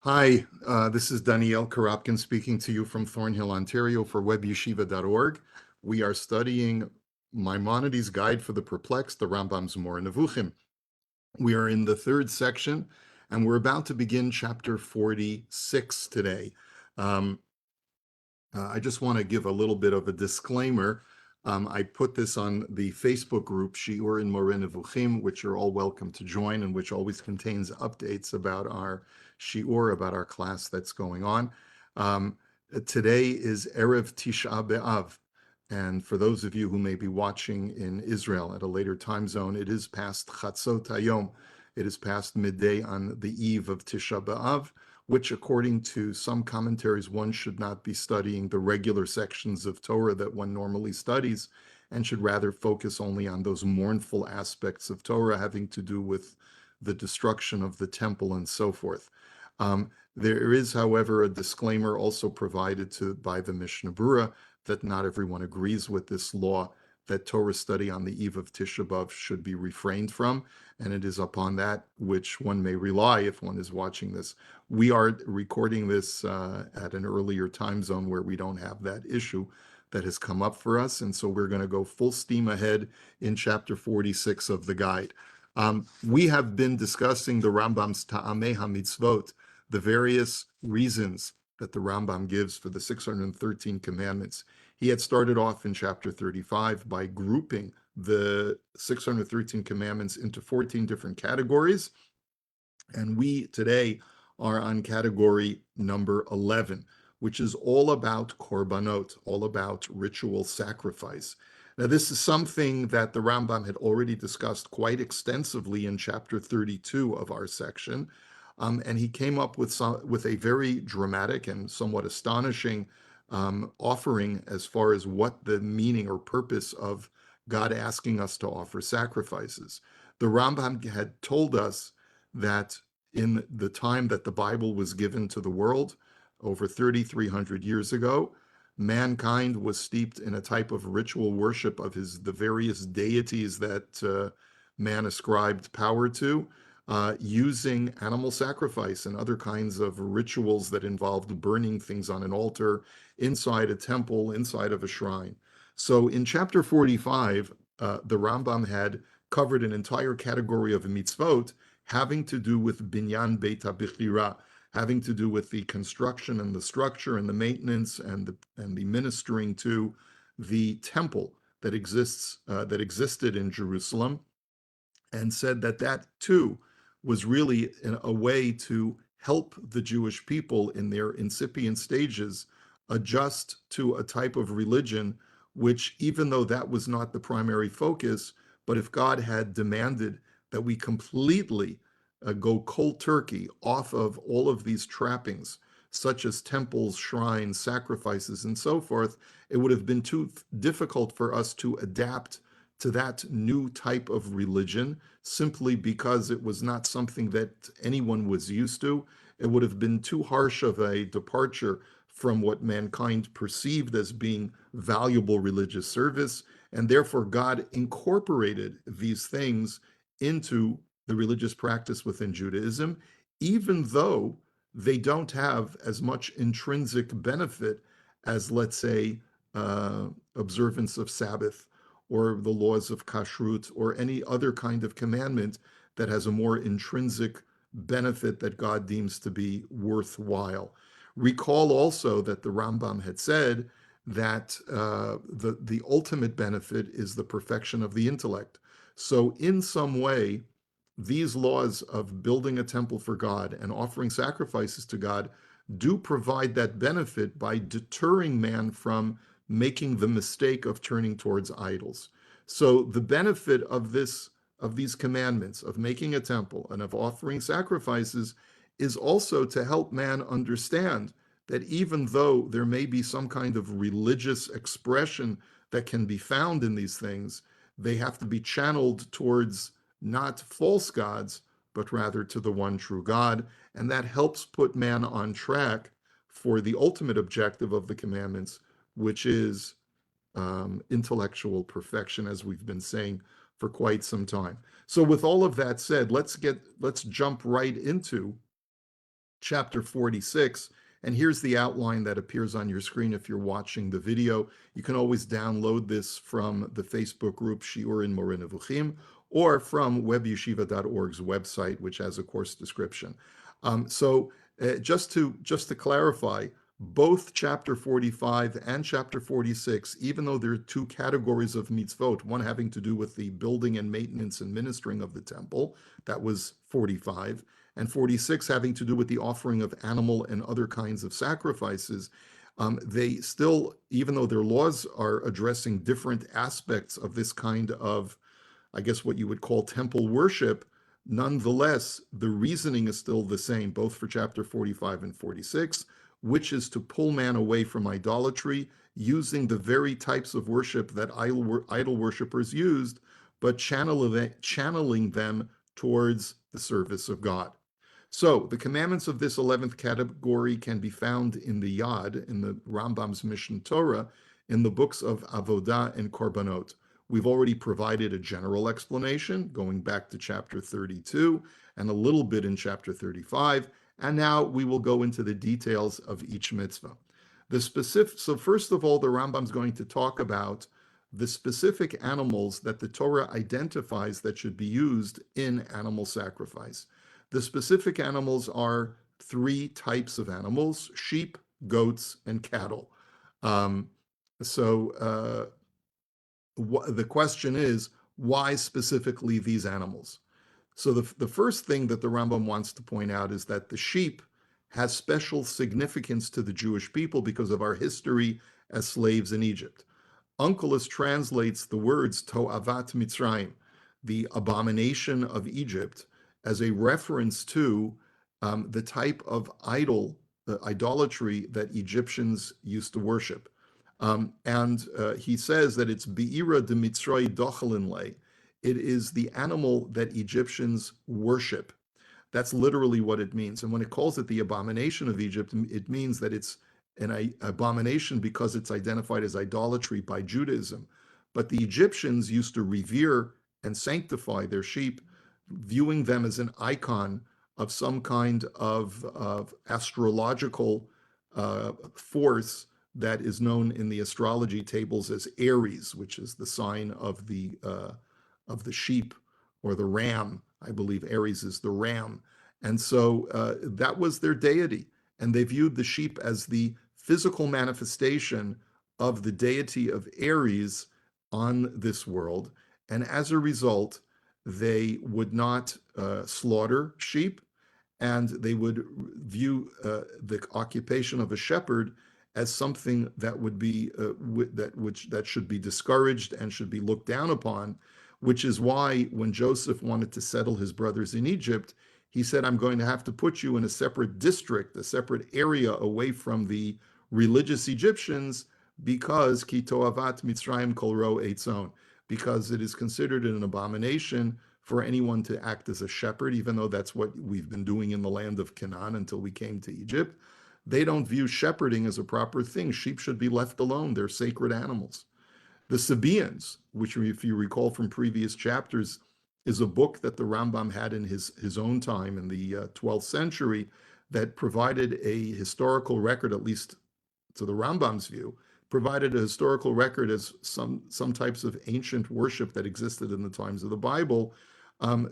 Hi, this is Daniel Karapkin speaking to you from Thornhill, Ontario for webyeshiva.org. We are studying Maimonides' Guide for the Perplexed, the Rambam's Moreh Nevukhim. We are in the third section, and we're about to begin chapter 46 today. Um, I just want to give a little bit of a disclaimer. I put this on the Facebook group, Shiur in Moreh Nevukhim, which you're all welcome to join, and which always contains updates about our Shiur, about our class that's going on. Today is Erev Tisha B'Av, and for those of you who may be watching in Israel at a later time zone, it is past Chatzot Hayom. It is past midday on the eve of Tisha B'Av, which according to some commentaries, one should not be studying the regular sections of Torah that one normally studies, and should rather focus only on those mournful aspects of Torah having to do with the destruction of the temple and so forth. There is, however, a disclaimer also provided by the Mishnah Berurah that not everyone agrees with this law, that Torah study on the eve of Tisha B'Av should be refrained from, and it is upon that which one may rely if one is watching this. We are recording this at an earlier time zone where we don't have that issue that has come up for us, and so we're going to go full steam ahead in chapter 46 of the guide. We have been discussing the Rambam's Ta'amei HaMitzvot, the various reasons that the Rambam gives for the 613 commandments. He had started off in chapter 35 by grouping the 613 commandments into 14 different categories. And we today are on category number 11, which is all about Korbanot, all about ritual sacrifice. Now, this is something that the Rambam had already discussed quite extensively in chapter 32 of our section. And he came up with a very dramatic and somewhat astonishing offering as far as what the meaning or purpose of God asking us to offer sacrifices. The Rambam had told us that in the time that the Bible was given to the world, over 3,300 years ago, mankind was steeped in a type of ritual worship of the various deities that man ascribed power to, using animal sacrifice and other kinds of rituals that involved burning things on an altar, inside a temple, inside of a shrine. So in chapter 45, the Rambam had covered an entire category of mitzvot having to do with binyan beit habichira, having to do with the construction and the structure and the maintenance and the ministering to the temple that existed in Jerusalem, and said that that too was really a way to help the Jewish people in their incipient stages adjust to a type of religion which, even though that was not the primary focus, but if God had demanded that we completely go cold turkey off of all of these trappings, such as temples, shrines, sacrifices, and so forth, it would have been too difficult for us to adapt to that new type of religion simply because it was not something that anyone was used to. It would have been too harsh of a departure from what mankind perceived as being valuable religious service, and therefore God incorporated these things into the religious practice within Judaism, even though they don't have as much intrinsic benefit as, let's say, observance of Sabbath or the laws of kashrut or any other kind of commandment that has a more intrinsic benefit that God deems to be worthwhile. Recall also that the Rambam had said that the ultimate benefit is the perfection of the intellect. So in some way, these laws of building a temple for God and offering sacrifices to God do provide that benefit by deterring man from making the mistake of turning towards idols. So the benefit of these commandments of making a temple and of offering sacrifices is also to help man understand that even though there may be some kind of religious expression that can be found in these things, they have to be channeled towards not false gods, but rather to the one true God. And that helps put man on track for the ultimate objective of the commandments, which is intellectual perfection, as we've been saying for quite some time. So with all of that said, let's jump right into chapter 46. And here's the outline that appears on your screen if you're watching the video. You can always download this from the Facebook group Shiur in Moreh Nevukhim or from webyeshiva.org's website, which has a course description. Just to clarify, both chapter 45 and chapter 46, even though there are two categories of mitzvot, one having to do with the building and maintenance and ministering of the temple, that was 45, and 46 having to do with the offering of animal and other kinds of sacrifices, they still, even though their laws are addressing different aspects of this kind of, I guess what you would call temple worship, nonetheless, the reasoning is still the same, both for chapter 45 and 46, which is to pull man away from idolatry, using the very types of worship that idol worshippers used, but channeling them towards the service of God. So the commandments of this 11th category can be found in the Yad, in the Rambam's Mishneh Torah, in the books of Avodah and Korbanot. We've already provided a general explanation, going back to chapter 32 and a little bit in chapter 35, and now we will go into the details of each mitzvah. So first of all, the Rambam's going to talk about the specific animals that the Torah identifies that should be used in animal sacrifice. The specific animals are three types of animals: sheep, goats, and cattle. The question is, why specifically these animals? So the first thing that the Rambam wants to point out is that the sheep has special significance to the Jewish people because of our history as slaves in Egypt. Onkelos translates the words To'avat Mitzrayim, the abomination of Egypt, as a reference to the type of idolatry that Egyptians used to worship. He says that it's Be'ira de Mitzray Dochelinle. It is the animal that Egyptians worship. That's literally what it means. And when it calls it the abomination of Egypt, it means that it's an abomination because it's identified as idolatry by Judaism. But the Egyptians used to revere and sanctify their sheep, viewing them as an icon of some kind of astrological force that is known in the astrology tables as Aries, which is the sign of the sheep or the ram. I believe Aries is the ram. And so that was their deity. And they viewed the sheep as the physical manifestation of the deity of Aries on this world. And as a result, they would not slaughter sheep, and they would view the occupation of a shepherd as something that would be that should be discouraged and should be looked down upon, which is why when Joseph wanted to settle his brothers in Egypt, he said, I'm going to have to put you in a separate district, a separate area away from the religious Egyptians, because ki to'avat Mitzrayim kol ro eitzon, because it is considered an abomination for anyone to act as a shepherd, even though that's what we've been doing in the land of Canaan until we came to Egypt. They don't view shepherding as a proper thing. Sheep should be left alone. They're sacred animals. The Sabaeans, which, if you recall from previous chapters, is a book that the Rambam had in his own time in the 12th century that provided a historical record, at least to the Rambam's view, provided a historical record as some types of ancient worship that existed in the times of the Bible.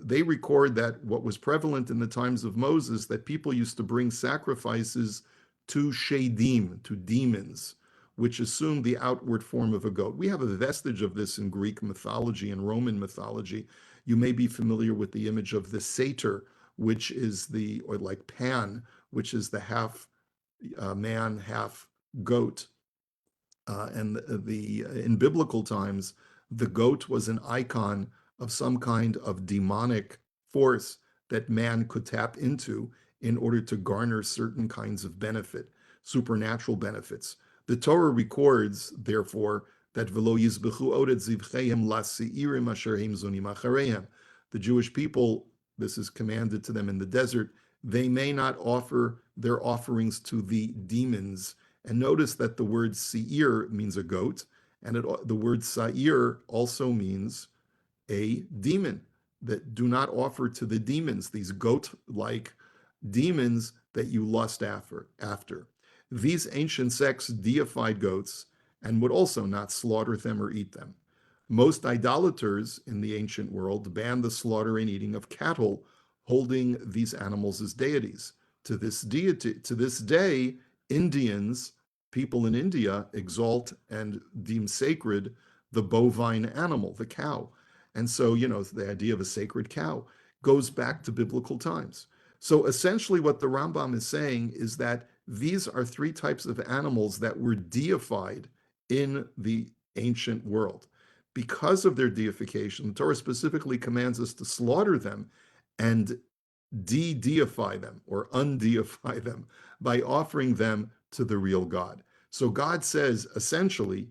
They record that what was prevalent in the times of Moses, that people used to bring sacrifices to shadim, to demons, which assumed the outward form of a goat. We have a vestige of this in Greek mythology and Roman mythology. You may be familiar with the image of the satyr, which is or like Pan, which is the half man, half goat. In biblical times, the goat was an icon of some kind of demonic force that man could tap into in order to garner certain kinds of benefit, supernatural benefits. The Torah records, therefore, that v'lo yizbechu od et zivcheim lasi'irim asher heim zonim achareihem. The Jewish people, this is commanded to them in the desert, they may not offer their offerings to the demons. And notice that the word seir means a goat, and the word sa'ir also means a demon, that do not offer to the demons, these goat-like demons that you lust after. These ancient sects deified goats and would also not slaughter them or eat them. Most idolaters in the ancient world banned the slaughter and eating of cattle, holding these animals as deities. To this day, Indians, people in India, exalt and deem sacred the bovine animal, the cow. And so, the idea of a sacred cow goes back to biblical times. So essentially, what the Rambam is saying is that these are three types of animals that were deified in the ancient world. Because of their deification, the Torah specifically commands us to slaughter them and de-deify them or undeify them by offering them to the real God. So God says, essentially,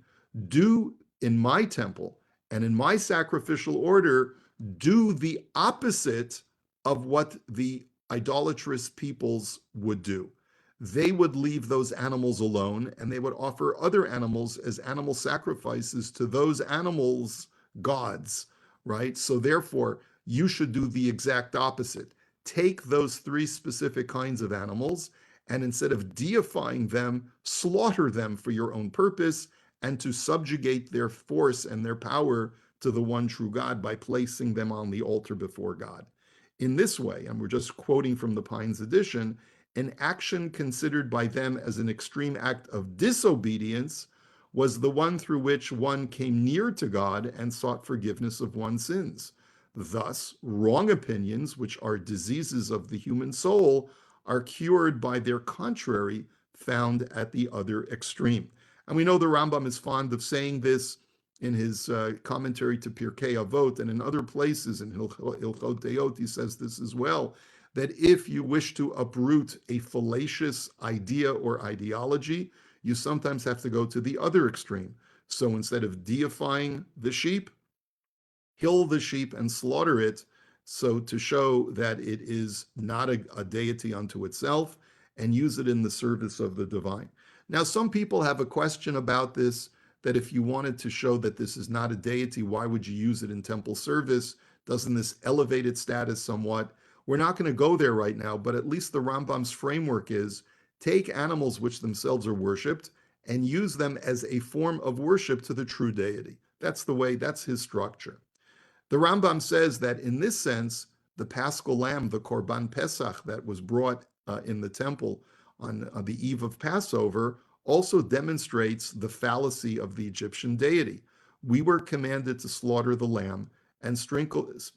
do in my temple and in my sacrificial order, do the opposite of what the idolatrous peoples would do. They would leave those animals alone and they would offer other animals as animal sacrifices to those animals' gods, right? So therefore, you should do the exact opposite. Take those three specific kinds of animals and instead of deifying them, slaughter them for your own purpose and to subjugate their force and their power to the one true God by placing them on the altar before God. In this way, and we're just quoting from the Pines edition, an action considered by them as an extreme act of disobedience was the one through which one came near to God and sought forgiveness of one's sins. Thus, wrong opinions, which are diseases of the human soul, are cured by their contrary found at the other extreme. And we know the Rambam is fond of saying this in his commentary to Pirkei Avot and in other places in Hilchot Deot, he says this as well, that if you wish to uproot a fallacious idea or ideology, you sometimes have to go to the other extreme. So instead of deifying the sheep, kill the sheep and slaughter it, so to show that it is not a deity unto itself, and use it in the service of the divine. Now, some people have a question about this, that if you wanted to show that this is not a deity, why would you use it in temple service? Doesn't this elevate its status somewhat? We're not going to go there right now, but at least the Rambam's framework is take animals which themselves are worshipped and use them as a form of worship to the true deity. That's his structure. The Rambam says that in this sense, the Paschal lamb, the Korban Pesach that was brought in the temple on the eve of Passover, also demonstrates the fallacy of the Egyptian deity. We were commanded to slaughter the lamb and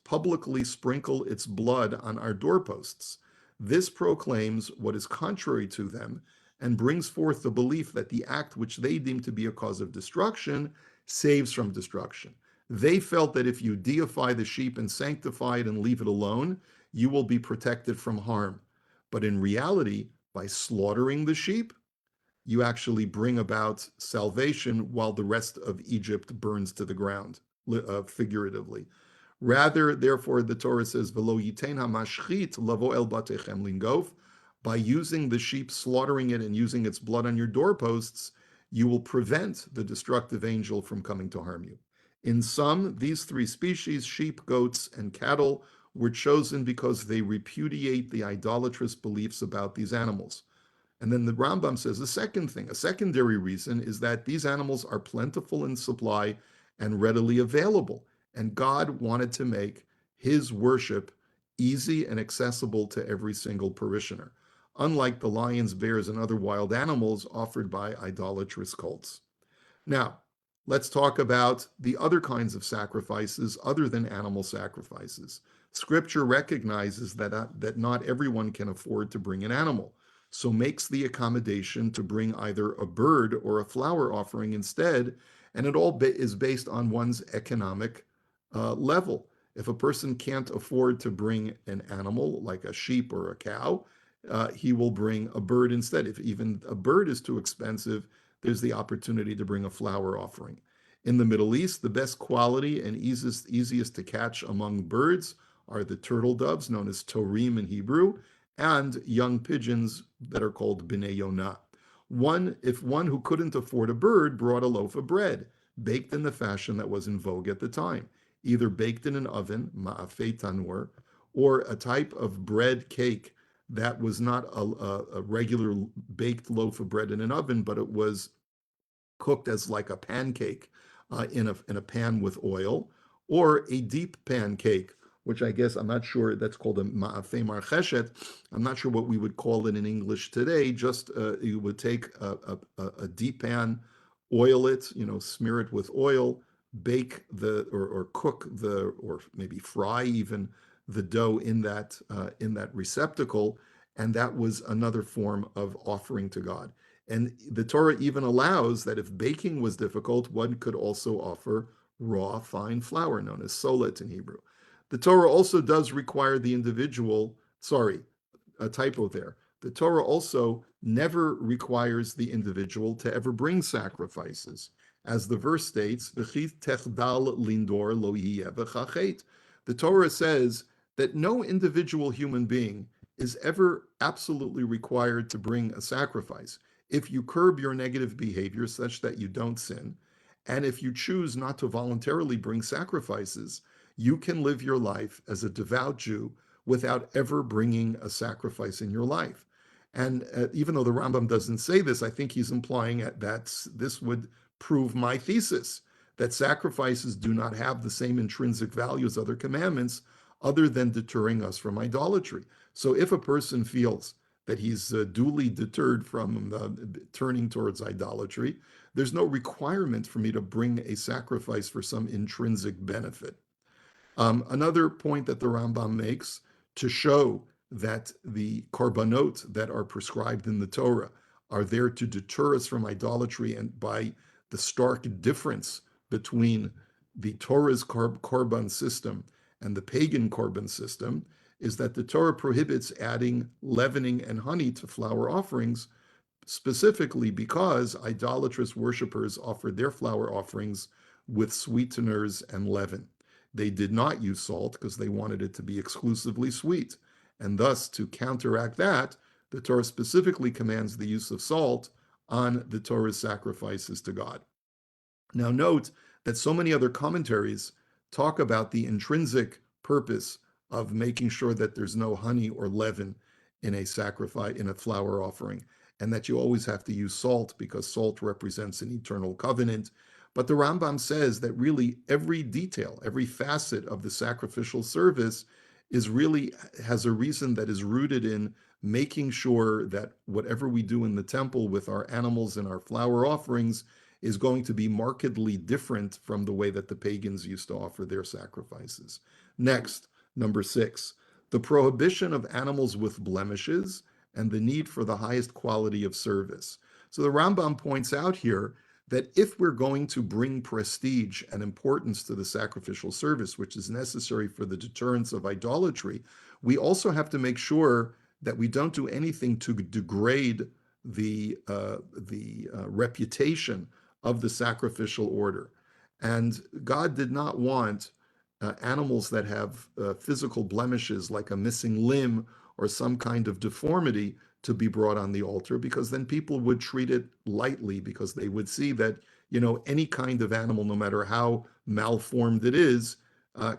publicly sprinkle its blood on our doorposts. This proclaims what is contrary to them and brings forth the belief that the act which they deem to be a cause of destruction saves from destruction. They felt that if you deify the sheep and sanctify it and leave it alone, you will be protected from harm. But in reality, by slaughtering the sheep, you actually bring about salvation while the rest of Egypt burns to the ground, figuratively. Rather, therefore, the Torah says, "V'lo yitein hamashchit lavo el batechem lingof." By using the sheep, slaughtering it, and using its blood on your doorposts, you will prevent the destructive angel from coming to harm you. In sum, these three species, sheep, goats, and cattle, were chosen because they repudiate the idolatrous beliefs about these animals. And then the Rambam says the second thing, a secondary reason is that these animals are plentiful in supply and readily available. And God wanted to make his worship easy and accessible to every single parishioner, unlike the lions, bears, and other wild animals offered by idolatrous cults. Now, let's talk about the other kinds of sacrifices other than animal sacrifices. Scripture recognizes that not everyone can afford to bring an animal, so makes the accommodation to bring either a bird or a flower offering instead, and it all is based on one's economic level. If a person can't afford to bring an animal like a sheep or a cow, he will bring a bird instead. If even a bird is too expensive, there's the opportunity to bring a flower offering. In the Middle East, the best quality and easiest to catch among birds are the turtle doves, known as torim in Hebrew, and young pigeons that are called b'nei yonah. If one who couldn't afford a bird brought a loaf of bread, baked in the fashion that was in vogue at the time, either baked in an oven, ma'afei tanur, or a type of bread cake that was not a regular baked loaf of bread in an oven, but it was cooked as like a pancake in a pan with oil, or a deep pancake, which I guess I'm not sure that's called a ma'afeh marcheshet. I'm not sure what we would call it in English today. Just you would take a deep pan, oil it, smear it with oil, bake or cook or maybe fry even the dough in that receptacle, and that was another form of offering to God. And the Torah even allows that if baking was difficult, one could also offer raw, fine flour, known as solet in Hebrew. The Torah also does require the individual, sorry, a typo there. The Torah also never requires the individual to ever bring sacrifices. As the verse states, techdal lindor lo yeh. The Torah says that no individual human being is ever absolutely required to bring a sacrifice. If you curb your negative behavior such that you don't sin, and if you choose not to voluntarily bring sacrifices, you can live your life as a devout Jew without ever bringing a sacrifice in your life. And even though the Rambam doesn't say this, I think he's implying that this would prove my thesis that sacrifices do not have the same intrinsic value as other commandments, other than deterring us from idolatry. So if a person feels that he's duly deterred from turning towards idolatry, there's no requirement for me to bring a sacrifice for some intrinsic benefit. Another point that the Rambam makes to show that the korbanot that are prescribed in the Torah are there to deter us from idolatry, and by the stark difference between the Torah's korban system and the pagan korban system, is that the Torah prohibits adding leavening and honey to flour offerings, specifically because idolatrous worshippers offered their flour offerings with sweeteners and leaven. They did not use salt because they wanted it to be exclusively sweet. And thus, to counteract that, the Torah specifically commands the use of salt on the Torah's sacrifices to God. Now, note that so many other commentaries talk about the intrinsic purpose of making sure that there's no honey or leaven in a sacrifice, in a flour offering, and that you always have to use salt because salt represents an eternal covenant. But the Rambam says that really every detail, every facet of the sacrificial service has a reason that is rooted in making sure that whatever we do in the temple with our animals and our flour offerings is going to be markedly different from the way that the pagans used to offer their sacrifices. Next, number 6, the prohibition of animals with blemishes and the need for the highest quality of service. So the Rambam points out here that if we're going to bring prestige and importance to the sacrificial service, which is necessary for the deterrence of idolatry, we also have to make sure that we don't do anything to degrade the reputation of the sacrificial order. And God did not want animals that have physical blemishes like a missing limb or some kind of deformity to be brought on the altar, because then people would treat it lightly, because they would see that, any kind of animal, no matter how malformed it is,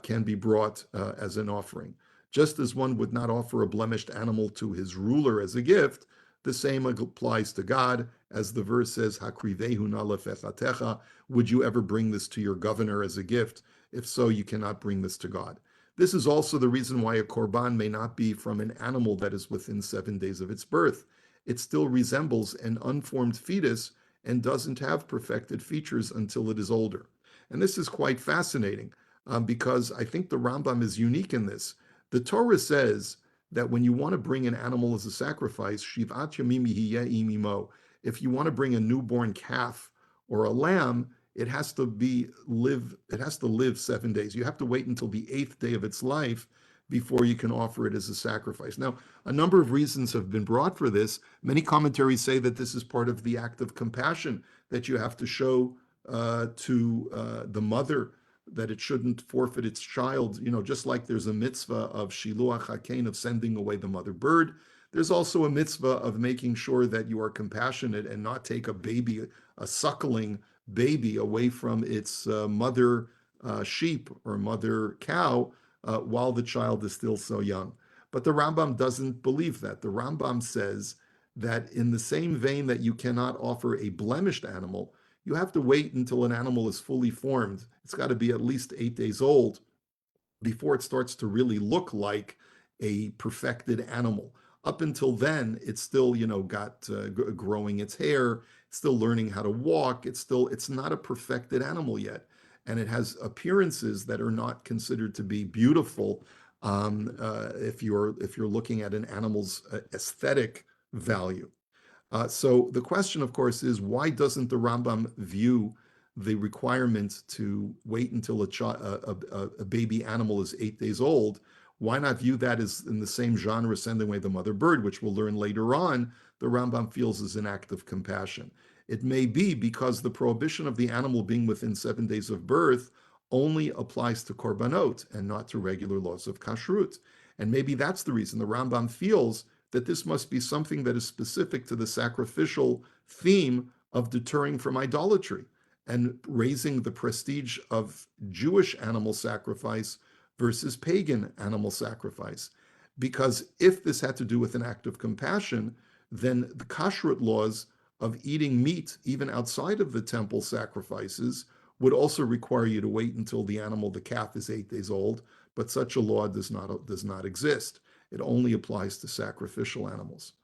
can be brought as an offering. Just as one would not offer a blemished animal to his ruler as a gift, the same applies to God, as the verse says, Hakrivehu na lefechatecha, would you ever bring this to your governor as a gift? If so, you cannot bring this to God. This is also the reason why a korban may not be from an animal that is within 7 days of its birth. It still resembles an unformed fetus and doesn't have perfected features until it is older. And this is quite fascinating because I think the Rambam is unique in this. The Torah says that when you want to bring an animal as a sacrifice, shivat yamim yihiyeh imimo, if you want to bring a newborn calf or a lamb, it has to live 7 days. You have to wait until the 8th day of its life before you can offer it as a sacrifice. Now, a number of reasons have been brought for this. Many commentaries say that this is part of the act of compassion that you have to show to the mother, that it shouldn't forfeit its child. Just like there's a mitzvah of shiluach hakein, of sending away the mother bird, there's also a mitzvah of making sure that you are compassionate and not take a baby, a suckling baby, away from its mother sheep or mother cow while the child is still so young. But the Rambam doesn't believe that. The Rambam says that in the same vein that you cannot offer a blemished animal, you have to wait until an animal is fully formed. It's got to be at least 8 days old before it starts to really look like a perfected animal. Up until then, it's still, got growing its hair, still learning how to walk. It's not a perfected animal yet, and it has appearances that are not considered to be beautiful if you're looking at an animal's aesthetic value. So the question, of course, is why doesn't the Rambam view the requirement to wait until a baby animal is 8 days old? Why not view that as in the same genre, sending away the mother bird, which we'll learn later on, the Rambam feels is an act of compassion. It may be because the prohibition of the animal being within 7 days of birth only applies to korbanot and not to regular laws of kashrut. And maybe that's the reason the Rambam feels that this must be something that is specific to the sacrificial theme of deterring from idolatry and raising the prestige of Jewish animal sacrifice versus pagan animal sacrifice. Because if this had to do with an act of compassion, then the kashrut laws of eating meat, even outside of the temple sacrifices, would also require you to wait until the animal, the calf, is 8 days old. But such a law does not exist. It only applies to sacrificial animals.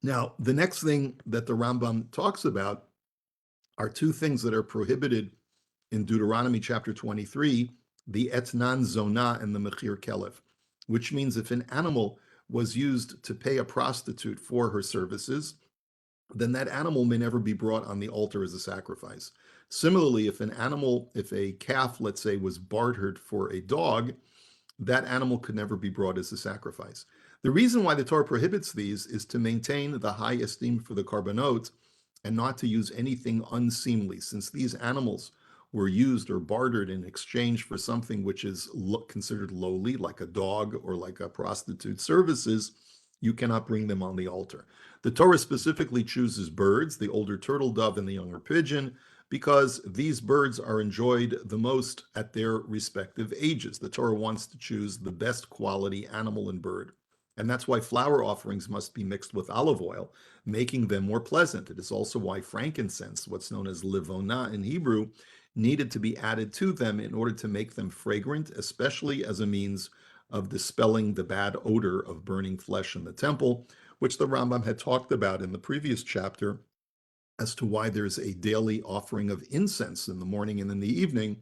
Now, the next thing that the Rambam talks about are two things that are prohibited in Deuteronomy chapter 23, the etnan zonah and the mechir kelev, which means if an animal was used to pay a prostitute for her services, then that animal may never be brought on the altar as a sacrifice. Similarly, if a calf, let's say, was bartered for a dog, that animal could never be brought as a sacrifice. The reason why the Torah prohibits these is to maintain the high esteem for the korbanot and not to use anything unseemly, since these animals were used or bartered in exchange for something which is considered lowly, like a dog or like a prostitute services. You cannot bring them on the altar. The Torah specifically chooses birds, the older turtle dove and the younger pigeon, because these birds are enjoyed the most at their respective ages. The Torah wants to choose the best quality animal and bird. And that's why flour offerings must be mixed with olive oil, making them more pleasant. It is also why frankincense, what's known as livona in Hebrew, needed to be added to them in order to make them fragrant, especially as a means of dispelling the bad odor of burning flesh in the temple, which the Rambam had talked about in the previous chapter as to why there's a daily offering of incense in the morning and in the evening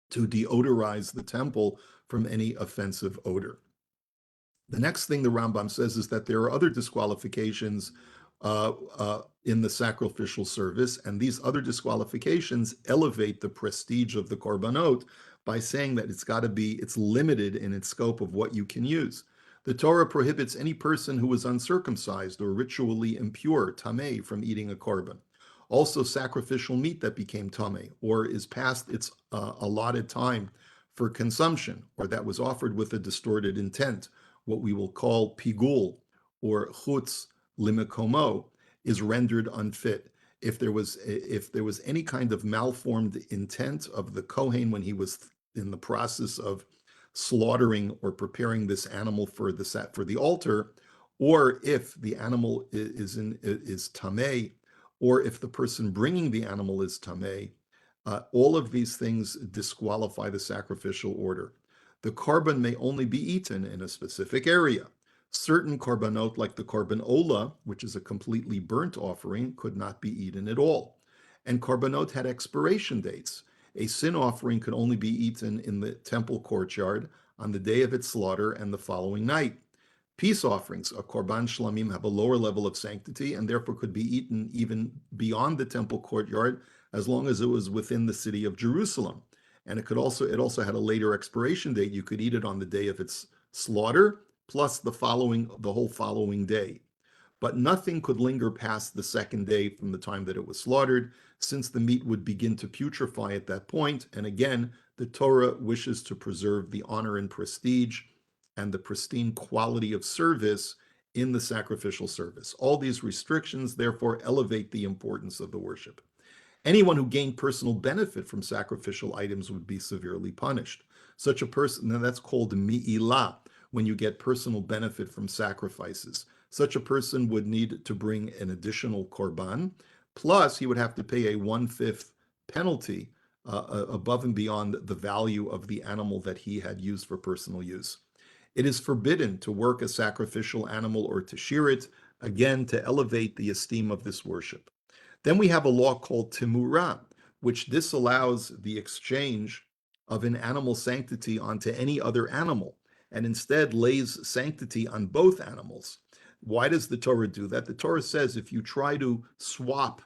to deodorize the temple from any offensive odor. The next thing the Rambam says is that there are other disqualifications in the sacrificial service, and these other disqualifications elevate the prestige of the korbanot by saying that it's limited in its scope of what you can use. The Torah prohibits any person who is uncircumcised or ritually impure, tameh, from eating a korban. Also, sacrificial meat that became tameh or is past its allotted time for consumption, or that was offered with a distorted intent, what we will call pigul or chutz limikomo, is rendered unfit. If there was any kind of malformed intent of the Kohen when he was in the process of slaughtering or preparing this animal for the altar, or if the animal is tameh, or if the person bringing the animal is tameh, all of these things disqualify the sacrificial order. The korban may only be eaten in a specific area. Certain korbanot, like the korban ola, which is a completely burnt offering, could not be eaten at all. And korbanot had expiration dates. A sin offering could only be eaten in the temple courtyard on the day of its slaughter and the following night. Peace offerings, a korban shlamim, have a lower level of sanctity and therefore could be eaten even beyond the temple courtyard as long as it was within the city of Jerusalem. And it also had a later expiration date. You could eat it on the day of its slaughter, plus the whole following day. But nothing could linger past the second day from the time that it was slaughtered, since the meat would begin to putrefy at that point. And again, the Torah wishes to preserve the honor and prestige and the pristine quality of service in the sacrificial service. All these restrictions, therefore, elevate the importance of the worship. Anyone who gained personal benefit from sacrificial items would be severely punished. Such a person, and that's called mi'ilah, when you get personal benefit from sacrifices. Such a person would need to bring an additional korban, plus he would have to pay a 1/5 penalty above and beyond the value of the animal that he had used for personal use. It is forbidden to work a sacrificial animal or to shear it, again, to elevate the esteem of this worship. Then we have a law called timurah, which disallows the exchange of an animal sanctity onto any other animal, and instead lays sanctity on both animals. Why does the Torah do that? The Torah says if you try to swap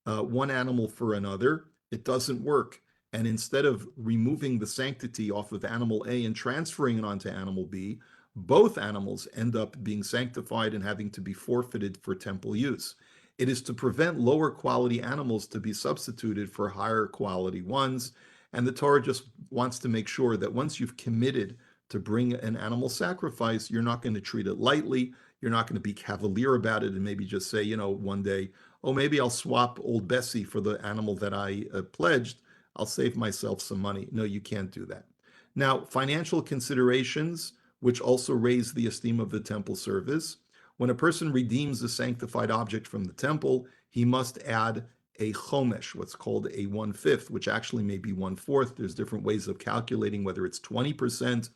one animal for another, it doesn't work. And instead of removing the sanctity off of animal A and transferring it onto animal B, both animals end up being sanctified and having to be forfeited for temple use. It is to prevent lower quality animals to be substituted for higher quality ones. And the Torah just wants to make sure that once you've committed to bring an animal sacrifice, you're not going to treat it lightly. You're not going to be cavalier about it and maybe just say, one day, oh, maybe I'll swap old Bessie for the animal that I pledged. I'll save myself some money. No, you can't do that. Now, financial considerations, which also raise the esteem of the temple service. When a person redeems a sanctified object from the temple, he must add a chomesh, what's called a 1/5, which actually may be 1/4. There's different ways of calculating whether it's 20%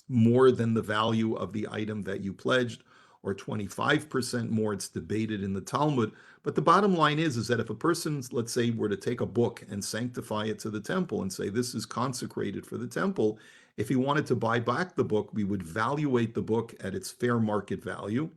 more than the value of the item that you pledged or 25% more. It's debated in the Talmud. But the bottom line is that if a person, let's say, were to take a book and sanctify it to the temple and say, this is consecrated for the temple, if he wanted to buy back the book, we would valuate the book at its fair market value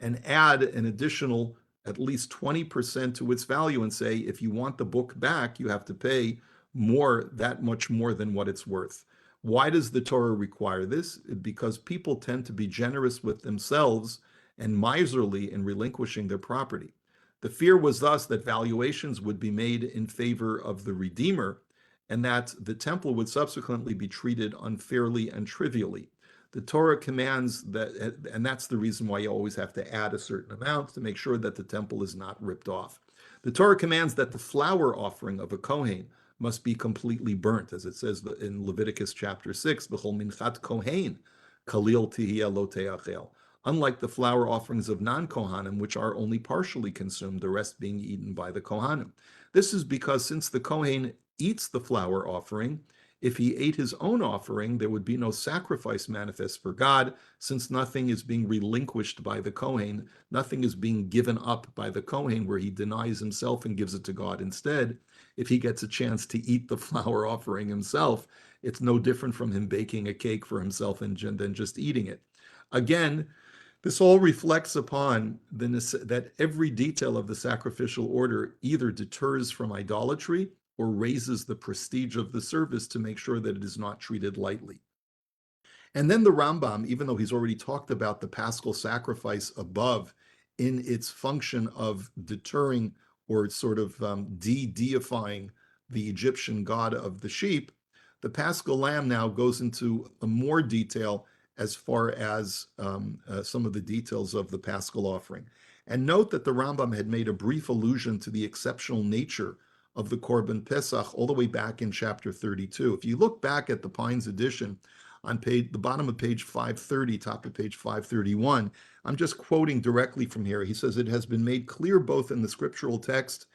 and add an additional at least 20% to its value and say, if you want the book back, you have to pay more, that much more than what it's worth. Why does the Torah require this? Because people tend to be generous with themselves and miserly in relinquishing their property. The fear was thus that valuations would be made in favor of the Redeemer and that the temple would subsequently be treated unfairly and trivially. The Torah commands that, and that's the reason why you always have to add a certain amount to make sure that the temple is not ripped off. The Torah commands that the flour offering of a Kohen must be completely burnt, as it says in Leviticus chapter 6, B'chol minchat Kohen, kalil tihiyah lo te'achel. Unlike the flour offerings of non-Kohanim, which are only partially consumed, the rest being eaten by the Kohanim. This is because since the Kohen eats the flour offering, if he ate his own offering, there would be no sacrifice manifest for God, since nothing is being relinquished by the Kohen, nothing is being given up by the Kohen, where he denies himself and gives it to God instead. If he gets a chance to eat the flour offering himself, it's no different from him baking a cake for himself and then just eating it. Again, this all reflects upon that every detail of the sacrificial order either deters from idolatry or raises the prestige of the service to make sure that it is not treated lightly. And then the Rambam, even though he's already talked about the Paschal sacrifice above in its function of deterring or sort of de-deifying the Egyptian god of the sheep, the Paschal lamb now goes into more detail as far as some of the details of the Paschal offering. And note that the Rambam had made a brief allusion to the exceptional nature of the Korban Pesach all the way back in chapter 32. If you look back at the Pines edition on the bottom of page 530, top of page 531, I'm just quoting directly from here. He says, it has been made clear both in the scriptural text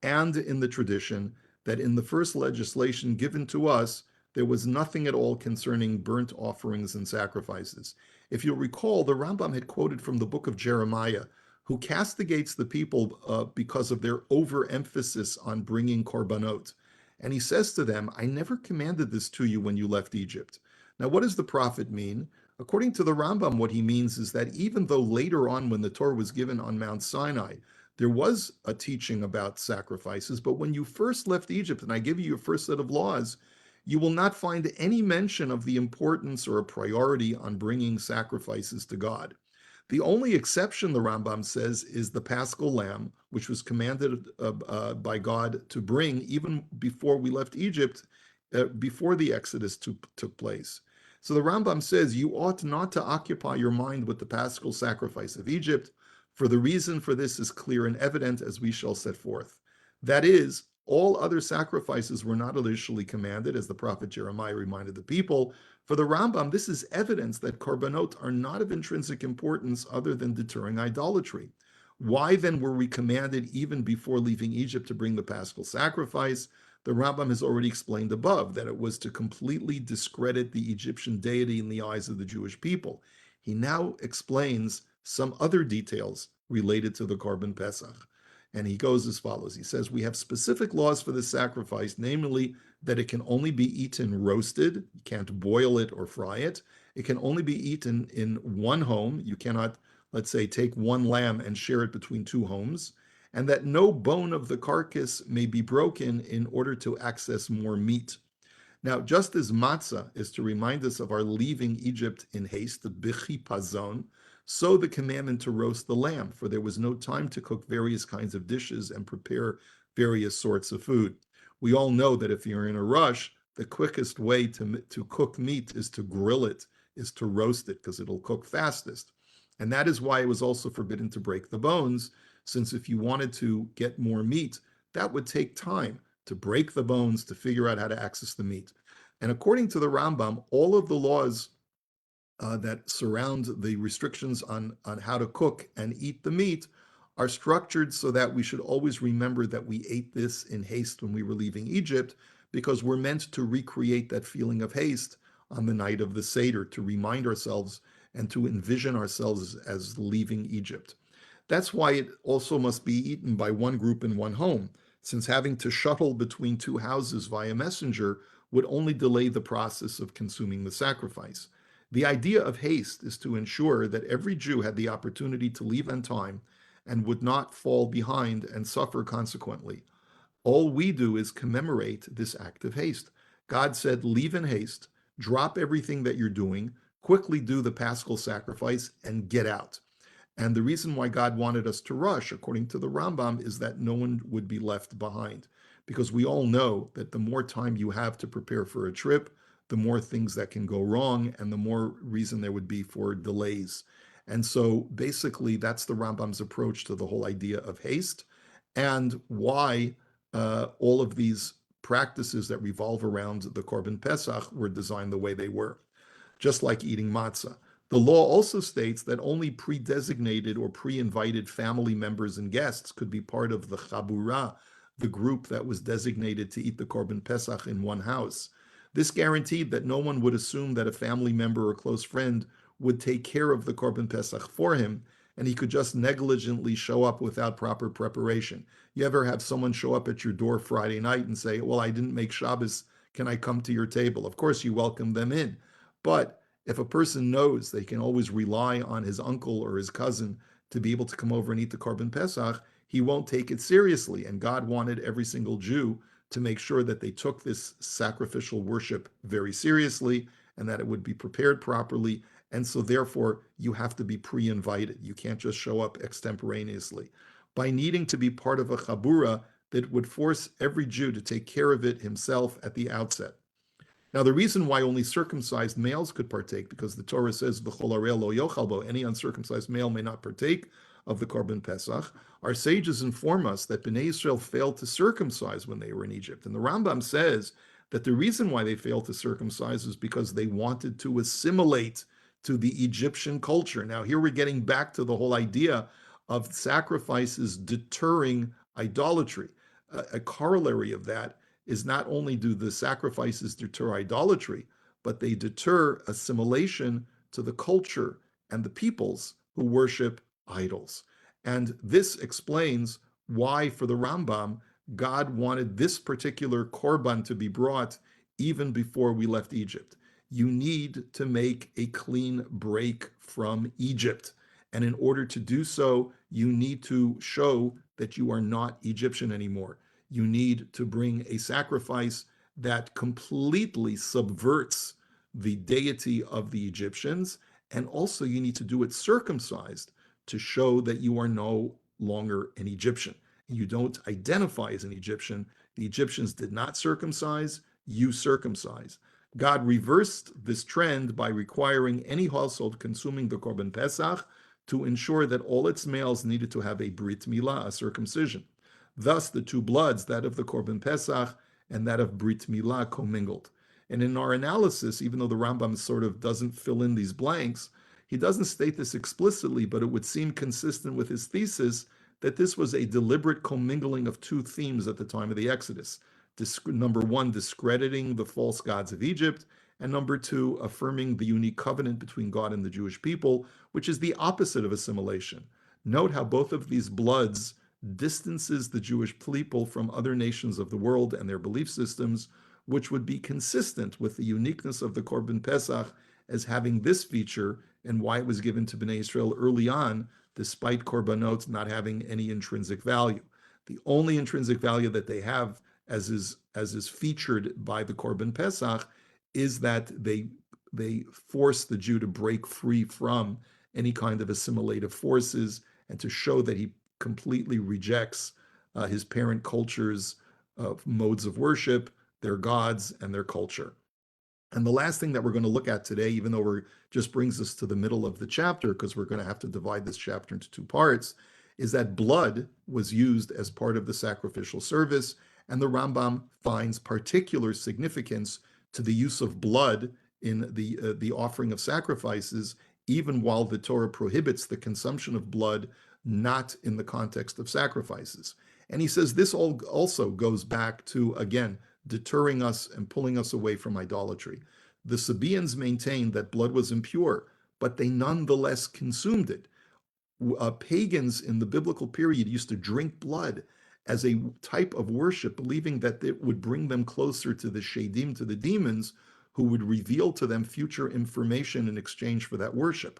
and in the tradition that in the first legislation given to us, there was nothing at all concerning burnt offerings and sacrifices. If you'll recall, the Rambam had quoted from the book of Jeremiah, who castigates the people because of their overemphasis on bringing korbanot. And he says to them, I never commanded this to you when you left Egypt. Now, what does the prophet mean? According to the Rambam, what he means is that even though later on when the Torah was given on Mount Sinai, there was a teaching about sacrifices, but when you first left Egypt, and I give you your first set of laws, you will not find any mention of the importance or a priority on bringing sacrifices to God. The only exception, the Rambam says, is the Paschal lamb, which was commanded by God to bring even before we left Egypt, before the Exodus took place. So the Rambam says, you ought not to occupy your mind with the Paschal sacrifice of Egypt, for the reason for this is clear and evident, as we shall set forth. That is, All other sacrifices were not initially commanded, as the prophet Jeremiah reminded the people. For the Rambam, this is evidence that korbanot are not of intrinsic importance other than deterring idolatry. Why then were we commanded even before leaving Egypt to bring the paschal sacrifice? The Rambam has already explained above that it was to completely discredit the Egyptian deity in the eyes of the Jewish people. He now explains some other details related to the Korban Pesach. And he goes as follows. He says, we have specific laws for this sacrifice, namely that it can only be eaten roasted. You can't boil it or fry it. It can only be eaten in one home. You cannot, let's say, take one lamb and share it between two homes. And that no bone of the carcass may be broken in order to access more meat. Now, just as matzah is to remind us of our leaving Egypt in haste, the bichipazon, so the commandment to roast the lamb, for there was no time to cook various kinds of dishes and prepare various sorts of food. We all know that if you're in a rush, the quickest way to cook meat is to grill it, is to roast it, because it'll cook fastest. And that is why it was also forbidden to break the bones, since if you wanted to get more meat, that would take time to break the bones, to figure out how to access the meat. And according to the Rambam, all of the laws that surround the restrictions on how to cook and eat the meat are structured so that we should always remember that we ate this in haste when we were leaving Egypt, because we're meant to recreate that feeling of haste on the night of the Seder, to remind ourselves and to envision ourselves as leaving Egypt. That's why it also must be eaten by one group in one home, since having to shuttle between two houses via messenger would only delay the process of consuming the sacrifice. The idea of haste is to ensure that every Jew had the opportunity to leave on time and would not fall behind and suffer consequently. All we do is commemorate this act of haste. God said, leave in haste, drop everything that you're doing, quickly do the paschal sacrifice, and get out. And the reason why God wanted us to rush, according to the Rambam, is that no one would be left behind. Because we all know that the more time you have to prepare for a trip, the more things that can go wrong and the more reason there would be for delays. And so basically, that's the Rambam's approach to the whole idea of haste, and why all of these practices that revolve around the Korban Pesach were designed the way they were, just like eating matzah. The law also states that only pre-designated or pre-invited family members and guests could be part of the chabura, the group that was designated to eat the Korban Pesach in one house. This guaranteed that no one would assume that a family member or close friend would take care of the Korban Pesach for him, and he could just negligently show up without proper preparation. You ever have someone show up at your door Friday night and say, well, I didn't make Shabbos, can I come to your table? Of course, you welcome them in. But if a person knows they can always rely on his uncle or his cousin to be able to come over and eat the Korban Pesach, he won't take it seriously. And God wanted every single Jew to make sure that they took this sacrificial worship very seriously and that it would be prepared properly. And so therefore, you have to be pre-invited. You can't just show up extemporaneously. By needing to be part of a chabura, that would force every Jew to take care of it himself at the outset. Now, the reason why only circumcised males could partake, because the Torah says, "V'chol arei lo yochal bo," any uncircumcised male may not partake of the Korban Pesach. Our sages inform us that Bnei Israel failed to circumcise when they were in Egypt. And the Rambam says that the reason why they failed to circumcise is because they wanted to assimilate to the Egyptian culture. Now, here we're getting back to the whole idea of sacrifices deterring idolatry. A corollary of that is not only do the sacrifices deter idolatry, but they deter assimilation to the culture and the peoples who worship idols. And this explains why, for the Rambam, God wanted this particular korban to be brought even before we left Egypt. You need to make a clean break from Egypt. And in order to do so, you need to show that you are not Egyptian anymore. You need to bring a sacrifice that completely subverts the deity of the Egyptians. And also you need to do it circumcised to show that you are no longer an Egyptian. You don't identify as an Egyptian. The Egyptians did not circumcise, you circumcise. God reversed this trend by requiring any household consuming the Korban Pesach to ensure that all its males needed to have a Brit Milah, a circumcision. Thus, the two bloods, that of the Korban Pesach and that of Brit Milah, commingled. And in our analysis, even though the Rambam sort of doesn't fill in these blanks, he doesn't state this explicitly, but it would seem consistent with his thesis that this was a deliberate commingling of two themes at the time of the Exodus. Number one, discrediting the false gods of Egypt, and number two, affirming the unique covenant between God and the Jewish people, which is the opposite of assimilation. Note how both of these bloods distances the Jewish people from other nations of the world and their belief systems, which would be consistent with the uniqueness of the Korban Pesach as having this feature and why it was given to Bnei Israel early on, despite Korbanot not having any intrinsic value. The only intrinsic value that they have, as is featured by the Korban Pesach, is that they force the Jew to break free from any kind of assimilative forces and to show that he completely rejects his parent culture's modes of worship, their gods, and their culture. And the last thing that we're going to look at today, even though we're just brings us to the middle of the chapter, because we're going to have to divide this chapter into two parts, is that blood was used as part of the sacrificial service, and the Rambam finds particular significance to the use of blood in the offering of sacrifices, even while the Torah prohibits the consumption of blood not in the context of sacrifices. And he says this also goes back to, again, deterring us and pulling us away from idolatry. The Sabaeans maintained that blood was impure, but they nonetheless consumed it. Pagans in the biblical period used to drink blood as a type of worship, believing that it would bring them closer to the shadim, to the demons, who would reveal to them future information in exchange for that worship.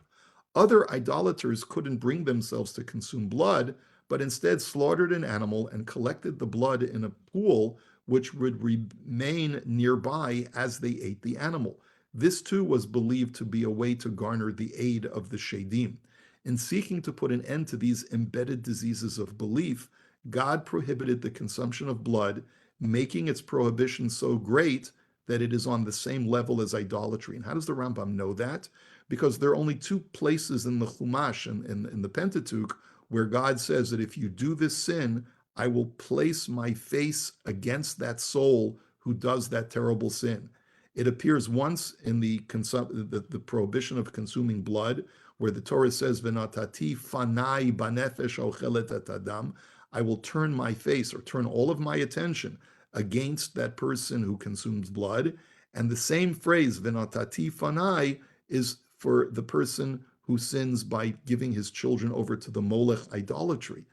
Other idolaters couldn't bring themselves to consume blood, but instead slaughtered an animal and collected the blood in a pool which would remain nearby as they ate the animal. This too was believed to be a way to garner the aid of the shadim. In seeking to put an end to these embedded diseases of belief, God prohibited the consumption of blood, making its prohibition so great that it is on the same level as idolatry. And how does the Rambam know that? Because there are only two places in the Chumash and in the Pentateuch where God says that if you do this sin, I will place my face against that soul who does that terrible sin. It appears once in the prohibition of consuming blood, where the Torah says, "V'natati fanai banefesh ochelet et adam," I will turn my face or turn all of my attention against that person who consumes blood. And the same phrase, "V'natati fanai," is for the person who sins by giving his children over to the Molech, idolatry.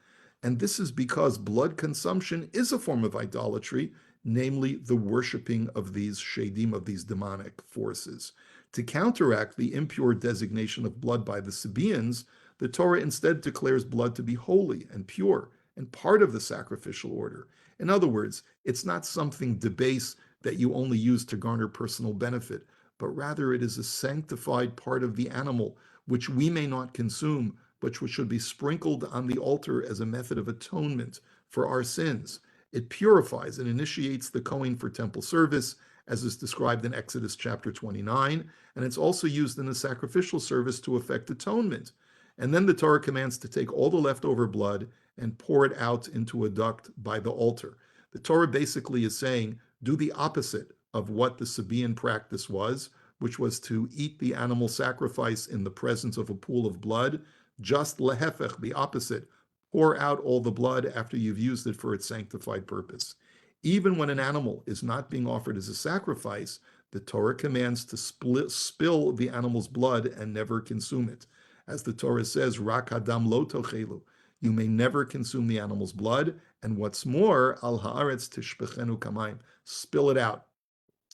And this is because blood consumption is a form of idolatry, namely the worshiping of these shadim, of these demonic forces. To counteract the impure designation of blood by the Sabaeans, the Torah instead declares blood to be holy and pure and part of the sacrificial order. In other words, it's not something debased that you only use to garner personal benefit, but rather it is a sanctified part of the animal, which we may not consume, but which should be sprinkled on the altar as a method of atonement for our sins. It purifies and initiates the Kohen for temple service, as is described in Exodus chapter 29, and it's also used in the sacrificial service to effect atonement. And then the Torah commands to take all the leftover blood and pour it out into a duct by the altar. The Torah basically is saying, do the opposite of what the Sabaean practice was, which was to eat the animal sacrifice in the presence of a pool of blood. Just lehefech, the opposite, pour out all the blood after you've used it for its sanctified purpose. Even when an animal is not being offered as a sacrifice, the Torah commands to spill the animal's blood and never consume it. As the Torah says, Rak hadam lo tochelu, you may never consume the animal's blood, and what's more, al haaretz tishpechenu kamayim, spill it out.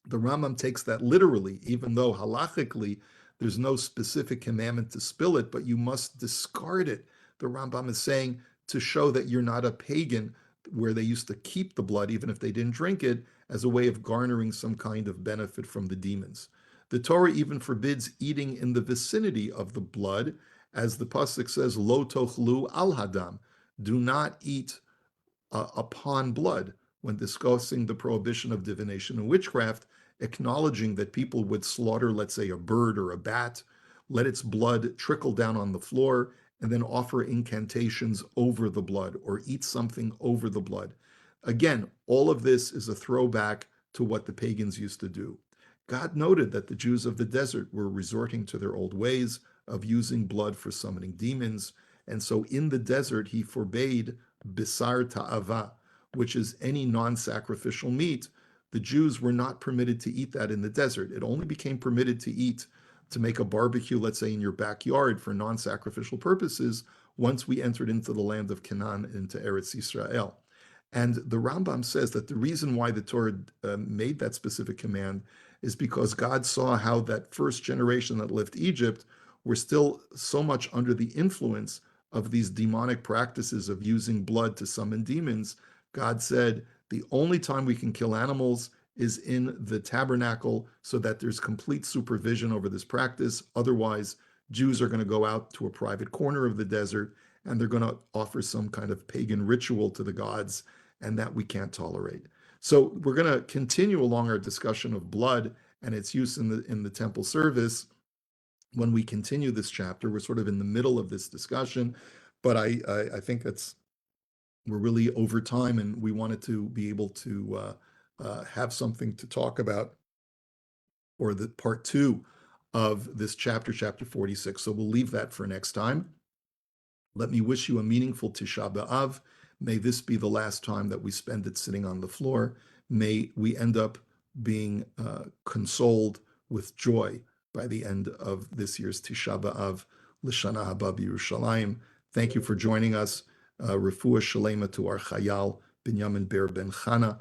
The Rambam takes that literally, even though halachically there's no specific commandment to spill it, but you must discard it. The Rambam is saying to show that you're not a pagan, where they used to keep the blood even if they didn't drink it, as a way of garnering some kind of benefit from the demons. The Torah even forbids eating in the vicinity of the blood, as the pasuk says, "Lo tochlu al hadam," do not eat upon blood, when discussing the prohibition of divination and witchcraft, acknowledging that people would slaughter, let's say, a bird or a bat, let its blood trickle down on the floor, and then offer incantations over the blood or eat something over the blood. Again, all of this is a throwback to what the pagans used to do. God noted that the Jews of the desert were resorting to their old ways of using blood for summoning demons. And so in the desert, he forbade bisar ta'ava, which is any non-sacrificial meat. The Jews were not permitted to eat that in the desert. It only became permitted to eat, to make a barbecue, let's say in your backyard for non-sacrificial purposes, once we entered into the land of Canaan, into Eretz Yisrael. And the Rambam says that the reason why the Torah made that specific command is because God saw how that first generation that left Egypt were still so much under the influence of these demonic practices of using blood to summon demons. God said, the only time we can kill animals is in the tabernacle, so that there's complete supervision over this practice. Otherwise, Jews are going to go out to a private corner of the desert and they're going to offer some kind of pagan ritual to the gods, and that we can't tolerate. So we're going to continue along our discussion of blood and its use in the temple service when we continue this chapter. We're sort of in the middle of this discussion, but I think we're really over time, and we wanted to be able to have something to talk about, or the part 2 of this chapter, chapter 46. So we'll leave that for next time. Let me wish you a meaningful Tisha B'Av. May this be the last time that we spend it sitting on the floor. May we end up being consoled with joy by the end of this year's Tisha B'Av, L'Shana Haba B'Yerushalayim. Thank you for joining us. Refuah Shalema to our Chayal, Binyamin Ber Ben Chana,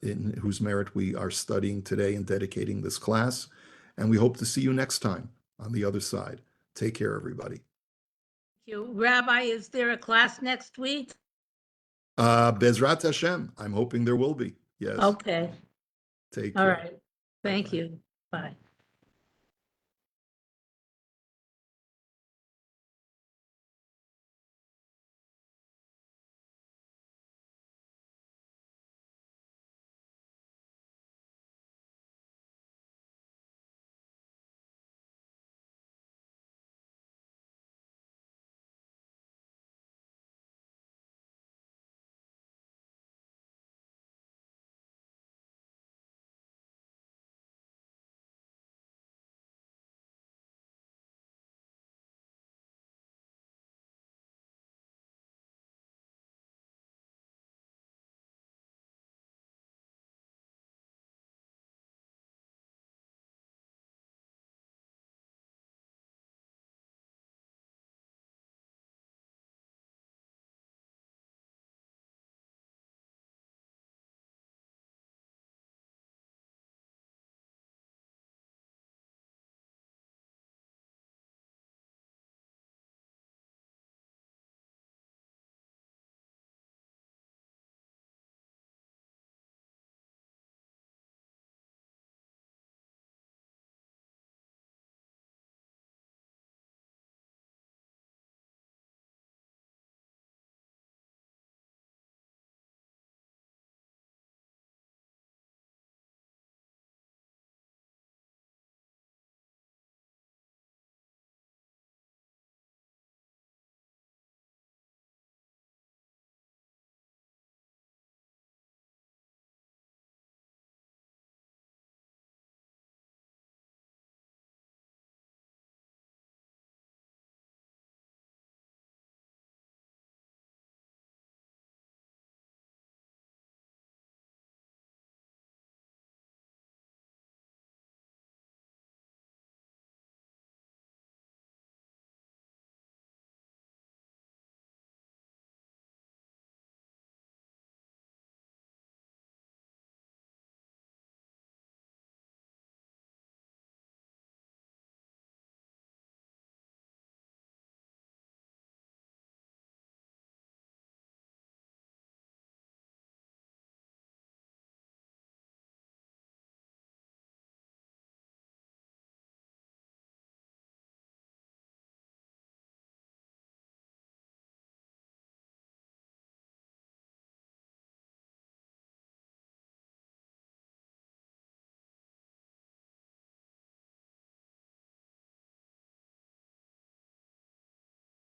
in whose merit we are studying today and dedicating this class. And we hope to see you next time on the other side. Take care, everybody. You. Rabbi, is there a class next week? Bezrat Hashem. I'm hoping there will be. Yes. Okay. Take All care. right. Thank Bye-bye. you. Bye.